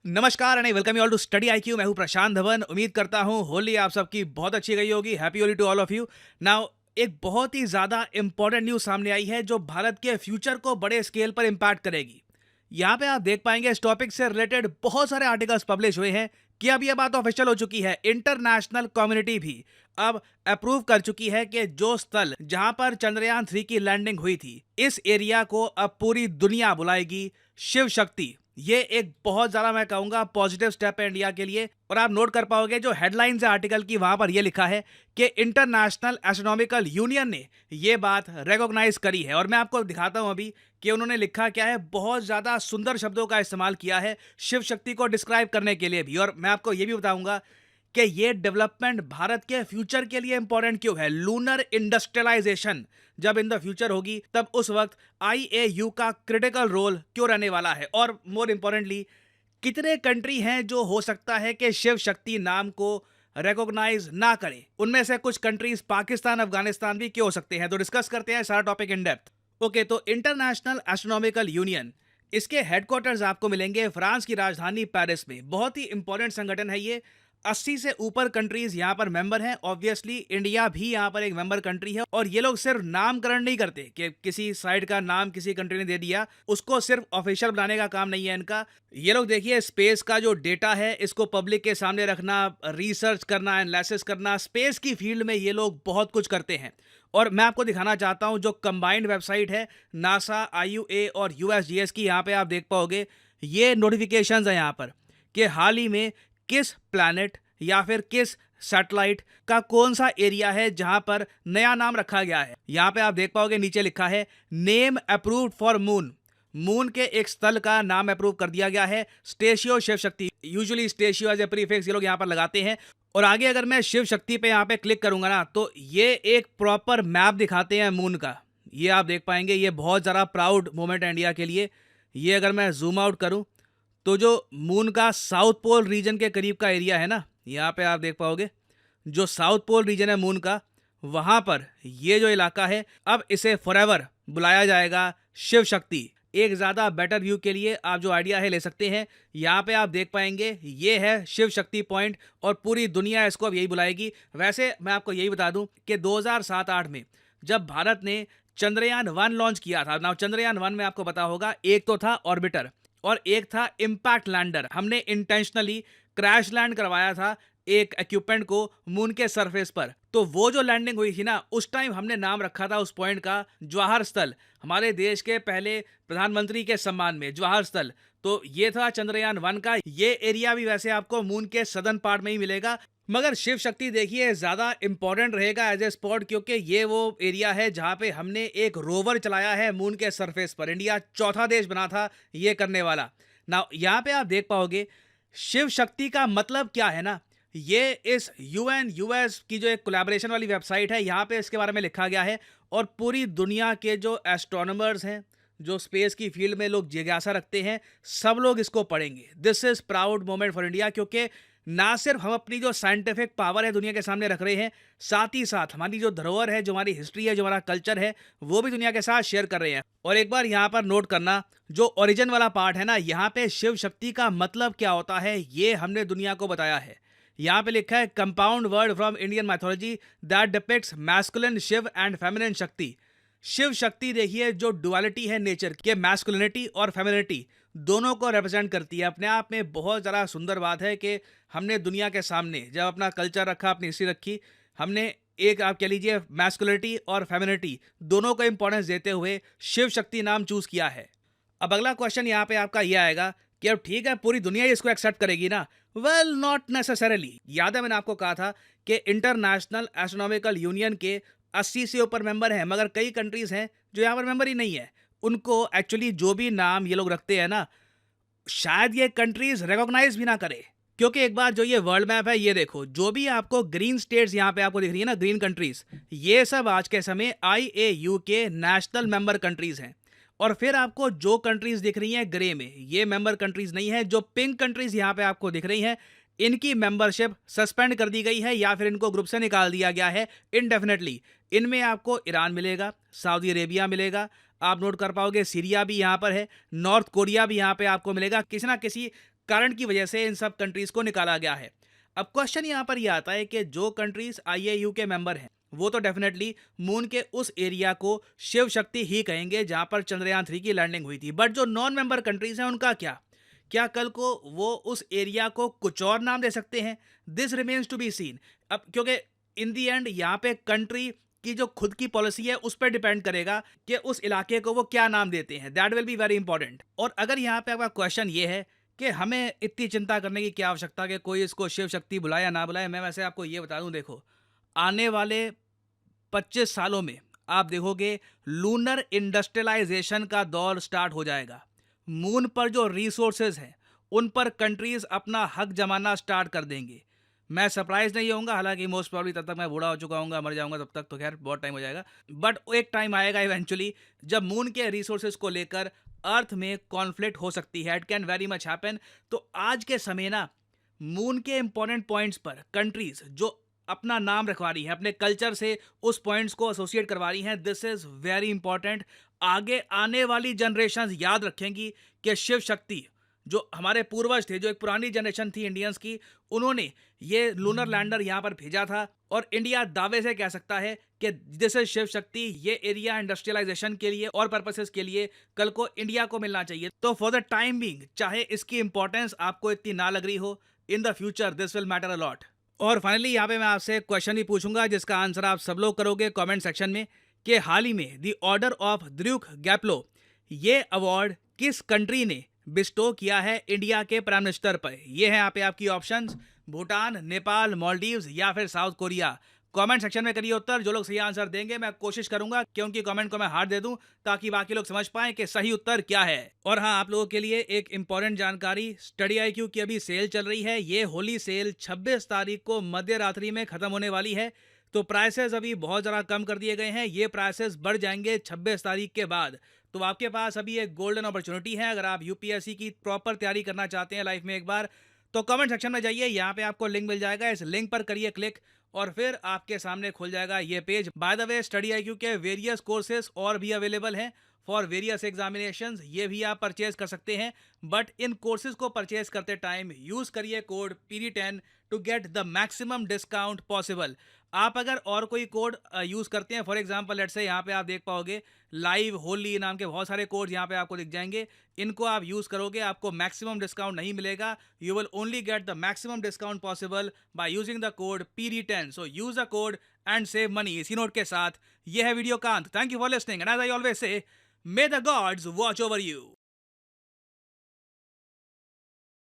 नमस्कार and welcome you all to study IQ. मैं हूं प्रशांत धवन। उम्मीद करता हूं होली आप सबकी बहुत अच्छी गई होगी। Happy Holi to all of you. Now एक बहुत ही ज़्यादा इंपॉर्टेंट न्यूज़ सामने आई है जो भारत के फ्यूचर को बड़े स्केल पर इम्पैक्ट करेगी। यहाँ पे आप देख पाएंगे इस टॉपिक से रिलेटेड बहुत सारे आर्टिकल्स पब्लिश हुए हैं कि अब यह बात ऑफिशियल हो चुकी है। इंटरनेशनल कम्युनिटी भी अब अप्रूव कर चुकी है कि जो स्थल जहां पर चंद्रयान 3 की लैंडिंग हुई थी, इस एरिया को अब पूरी दुनिया बुलाएगी शिव शक्ति। ये एक बहुत ज्यादा मैं कहूंगा पॉजिटिव स्टेप है इंडिया के लिए। और आप नोट कर पाओगे जो हेडलाइंस है आर्टिकल की, वहां पर यह लिखा है कि इंटरनेशनल एस्ट्रोनॉमिकल यूनियन ने ये बात रिकॉग्नाइज करी है। और मैं आपको दिखाता हूं अभी कि उन्होंने लिखा क्या है। बहुत ज्यादा सुंदर शब्दों का इस्तेमाल किया है शिव शक्ति को डिस्क्राइब करने के लिए भी। और मैं आपको ये भी बताऊंगा कि ये डेवलपमेंट भारत के फ्यूचर के लिए इंपॉर्टेंट क्यों है। लूनर इंडस्ट्रियलाइजेशन जब इन द फ्यूचर होगी तब उस वक्त आईएयू का क्रिटिकल रोल क्यों रहने वाला है। और मोर इंपॉर्टेंटली कितने कंट्री हैं जो हो सकता है कि शिव शक्ति नाम को रिकॉग्नाइज ना करें। उनमें से कुछ कंट्रीज पाकिस्तान, अफगानिस्तान भी क्यों हो सकते हैं। तो डिस्कस करते हैं सारा टॉपिक इन डेप्थ। ओके, तो इंटरनेशनल एस्ट्रोनॉमिकल यूनियन, इसके हेडक्वार्टर्स आपको मिलेंगे फ्रांस की राजधानी पेरिस में। बहुत ही इंपॉर्टेंट संगठन है ये। 80 से ऊपर कंट्रीज यहाँ पर मेंबर हैं। ऑब्वियसली इंडिया भी यहाँ पर एक मेंबर कंट्री है। और ये लोग सिर्फ नामकरण नहीं करते कि किसी साइड का नाम किसी कंट्री ने दे दिया, उसको सिर्फ ऑफिशियल बनाने का काम नहीं है इनका। ये लोग देखिए स्पेस का जो डेटा है इसको पब्लिक के सामने रखना, रिसर्च करना, एनालिसिस करना, स्पेस की फील्ड में ये लोग बहुत कुछ करते हैं। और मैं आपको दिखाना चाहता हूं जो कंबाइंड वेबसाइट है नासा, आईयूए और यूएसजीएस की, यहाँ पे आप देख पाओगे ये नोटिफिकेशंस है यहाँ पर कि हाल ही में किस प्लैनेट या फिर किस सैटेलाइट का कौन सा एरिया है जहां पर नया नाम रखा गया है। यहां पे आप देख पाओगे नीचे लिखा है name approved for moon. Moon के एक स्थल का नाम अप्रूव कर दिया गया है, स्टेशियो Shiv Shakti. Usually स्टेशियो as a prefix ये लोग यहां पर लगाते हैं। और आगे अगर मैं शिव शक्ति पे यहाँ पे क्लिक करूंगा ना तो ये एक प्रॉपर मैप दिखाते हैं मून का। ये आप देख पाएंगे, ये बहुत ज़्यादा प्राउड मोमेंट है इंडिया के लिए। ये अगर मैं जूम आउट करूं तो जो मून का साउथ पोल रीजन के करीब का एरिया है ना, यहाँ पे आप देख पाओगे जो साउथ पोल रीजन है मून का, वहाँ पर ये जो इलाका है अब इसे फॉरएवर बुलाया जाएगा शिव शक्ति। एक ज़्यादा बेटर व्यू के लिए आप जो आइडिया है ले सकते हैं। यहाँ पे आप देख पाएंगे ये है शिव शक्ति पॉइंट और पूरी दुनिया इसको अब यही बुलाएगी। वैसे मैं आपको यही बता दूं कि 2007-8 में जब भारत ने चंद्रयान 1 लॉन्च किया था ना, चंद्रयान 1 में आपको पता होगा एक तो था ऑर्बिटर और एक था इम्पैक्ट लैंडर। हमने इंटेंशनली क्रैश लैंड करवाया था एक इक्विपमेंट को मून के सरफेस पर। तो वो जो लैंडिंग हुई थी ना, उस टाइम हमने नाम रखा था उस पॉइंट का जवाहर स्थल, हमारे देश के पहले प्रधानमंत्री के सम्मान में जवाहर स्थल। तो ये था चंद्रयान 1 का। ये एरिया भी वैसे आपको मून के सदर्न पार्ट में ही मिलेगा। मगर शिव शक्ति देखिए ज़्यादा इंपॉर्टेंट रहेगा एज ए स्पॉट, क्योंकि ये वो एरिया है जहाँ पे हमने एक रोवर चलाया है मून के सरफेस पर। इंडिया चौथा देश बना था ये करने वाला ना। यहाँ पे आप देख पाओगे शिव शक्ति का मतलब क्या है ना। ये इस यूएन यूएस की जो एक कोलैबोरेशन वाली वेबसाइट है, यहाँ पे इसके बारे में लिखा गया है। और पूरी दुनिया के जो एस्ट्रोनॉमर्स हैं, जो स्पेस की फील्ड में लोग जिज्ञासा रखते हैं, सब लोग इसको पढ़ेंगे। This is proud moment for India, क्योंकि ना सिर्फ हम अपनी जो साइंटिफिक पावर है दुनिया के सामने रख रहे हैं, साथ ही साथ हमारी जो धरोहर है, जो हमारी हिस्ट्री है, जो हमारा कल्चर है, वो भी दुनिया के साथ शेयर कर रहे हैं। और एक बार यहाँ पर नोट करना, जो ओरिजिन वाला पार्ट है ना, यहाँ पे शिव शक्ति का मतलब क्या होता है ये हमने दुनिया को बताया है। यहाँ पे लिखा है compound word from Indian mythology that depicts masculine Shiva and feminine Shakti. Shiva शक्ति देखिए जो डुअलिटी है नेचर के, मैस्कुलिनिटी और फेमिनिटी दोनों को रिप्रेजेंट करती है। अपने आप में बहुत ज़्यादा सुंदर बात है कि हमने दुनिया के सामने जब अपना कल्चर रखा, अपनी हिस्ट्री रखी, हमने एक आप कह लीजिए मैस्कुलिनिटी और फेमिनिटी दोनों को इंपॉर्टेंस देते हुए शिव शक्ति नाम चूज किया है। अब अगला क्वेश्चन यहाँ पे आपका ये आएगा कि अब ठीक है पूरी दुनिया इसको एक्सेप्ट करेगी ना। Well not necessarily. याद है मैंने आपको कहा था कि इंटरनेशनल एस्ट्रोनॉमिकल यूनियन के 80 से ऊपर मेंबर हैं, मगर कई कंट्रीज हैं जो यहाँ पर मेंबर ही नहीं है। उनको एक्चुअली जो भी नाम ये लोग रखते हैं ना, शायद ये कंट्रीज रिकॉग्नाइज भी ना करे। क्योंकि एक बार जो ये वर्ल्ड मैप है, ये देखो जो भी आपको ग्रीन स्टेट्स यहाँ पे आपको दिख रही है ना, ग्रीन कंट्रीज, ये सब आज के समय आईएयू के नेशनल मेंबर कंट्रीज हैं। और फिर आपको जो कंट्रीज दिख रही हैं ग्रे में, ये मेंबर कंट्रीज नहीं है। जो पिंक कंट्रीज यहाँ पे आपको दिख रही हैं, इनकी मेंबरशिप सस्पेंड कर दी गई है या फिर इनको ग्रुप से निकाल दिया गया है इनडेफिनेटली। इनमें आपको ईरान मिलेगा, सऊदी अरेबिया मिलेगा, आप नोट कर पाओगे सीरिया भी यहाँ पर है, नॉर्थ कोरिया भी यहाँ पे आपको मिलेगा। किसी ना किसी कारण की वजह से इन सब कंट्रीज को निकाला गया है। अब क्वेश्चन यहाँ पर यह आता है कि जो कंट्रीज आईएयू के मेंबर हैं वो तो डेफिनेटली मून के उस एरिया को शिव शक्ति ही कहेंगे जहां पर चंद्रयान 3 की लैंडिंग हुई थी। बट जो नॉन मेंबर कंट्रीज हैं उनका क्या? क्या कल को वो उस एरिया को कुछ और नाम दे सकते हैं? This remains to be seen. अब क्योंकि इन दी एंड यहाँ पे कंट्री की जो खुद की पॉलिसी है उस पर डिपेंड करेगा कि उस इलाके को वो क्या नाम देते हैं। That will be very important. और अगर यहाँ पे आपका क्वेश्चन ये है कि हमें इतनी चिंता करने की क्या आवश्यकता कि कोई इसको शिव शक्ति बुलाए या ना बुलाए, मैं वैसे आपको ये बता दूं, देखो आने वाले 25 सालों में आप देखोगे लूनर इंडस्ट्रियलाइजेशन का दौर स्टार्ट हो जाएगा। मून पर जो रिसोर्सेज हैं उन पर कंट्रीज अपना हक जमाना स्टार्ट कर देंगे। मैं सरप्राइज नहीं होऊंगा, हालांकि मोस्ट प्रॉब्ली तब तक मैं बूढ़ा हो चुका हूँ, मर जाऊंगा तब तक, तो खैर बहुत टाइम हो जाएगा। बट एक टाइम आएगा इवेंचुअली जब मून के रिसोर्सेज को लेकर अर्थ में कॉन्फ्लिक्ट हो सकती है। It can very much happen. तो आज के समय ना मून के इंपॉर्टेंट पॉइंट्स पर कंट्रीज जो अपना नाम रखवा रही है, अपने कल्चर से उस पॉइंट्स को एसोसिएट करवा रही हैं, दिस इज वेरी इंपॉर्टेंट। आगे आने वाली जनरेशन याद रखेंगी कि शिव शक्ति जो हमारे पूर्वज थे, जो एक पुरानी जनरेशन थी इंडियंस की, उन्होंने ये लूनर लैंडर यहाँ पर भेजा था। और इंडिया दावे से कह सकता है कि दिस इज शिव शक्ति। ये एरिया इंडस्ट्रियलाइजेशन के लिए और पर्पसेस के लिए कल को इंडिया को मिलना चाहिए। तो फॉर द टाइम बीइंग, चाहे इसकी इंपॉर्टेंस आपको इतनी ना लग रही हो, in the future this will matter a lot. और फाइनली यहाँ पे मैं आपसे एक क्वेश्चन भी पूछूंगा जिसका आंसर आप सब लोग करोगे कमेंट सेक्शन में, कि हाल ही में द ऑर्डर ऑफ ड्यूक गैप्लो ये अवार्ड किस कंट्री ने बिस्टो किया है इंडिया के प्राइम मिनिस्टर पर? ये है यहाँ पे आपकी ऑप्शंस: भूटान, नेपाल, मालदीव्स या फिर साउथ कोरिया। कमेंट सेक्शन में करिए उत्तर। जो लोग सही आंसर देंगे मैं कोशिश करूंगा कि उनकी कमेंट को मैं हार्ट दे दूं ताकि बाकी लोग समझ पाएं कि सही उत्तर क्या है। और हाँ, आप लोगों के लिए एक इंपॉर्टेंट जानकारी, स्टडी आईक्यू की अभी सेल चल रही है। ये होली सेल 26 तारीख को मध्य रात्रि में खत्म होने वाली है। तो प्राइसेस अभी बहुत ज़्यादा कम कर दिए गए हैं। ये प्राइसेस बढ़ जाएंगे 26 तारीख के बाद। तो आपके पास अभी एक गोल्डन अपॉर्चुनिटी है। अगर आप यूपीएससी की प्रॉपर तैयारी करना चाहते हैं लाइफ में एक बार, तो कमेंट सेक्शन में जाइए, यहाँ पे आपको लिंक मिल जाएगा। इस लिंक पर करिए क्लिक और फिर आपके सामने खुल जाएगा ये page. By the way, study IQ के वेरियस कोर्सेज और भी अवेलेबल हैं फॉर वेरियस एग्जामिनेशंस। ये भी आप परचेज कर सकते हैं। बट इन कोर्सेज को परचेज करते टाइम यूज करिए code PD10 to get the maximum discount possible. आप अगर और कोई कोड यूज करते हैं, फॉर एग्जांपल लेट्स से यहाँ पे आप देख पाओगे लाइव होली नाम के बहुत सारे कोड्स यहाँ पे आपको दिख जाएंगे। इनको आप यूज करोगे, आपको मैक्सिमम डिस्काउंट नहीं मिलेगा। You will only get the maximum discount possible by using the code PD10। So use the code and save money. इसी नोट के साथ ये है वीडियो का अंत। Thank you for listening and as I always say, may the gods watch over you.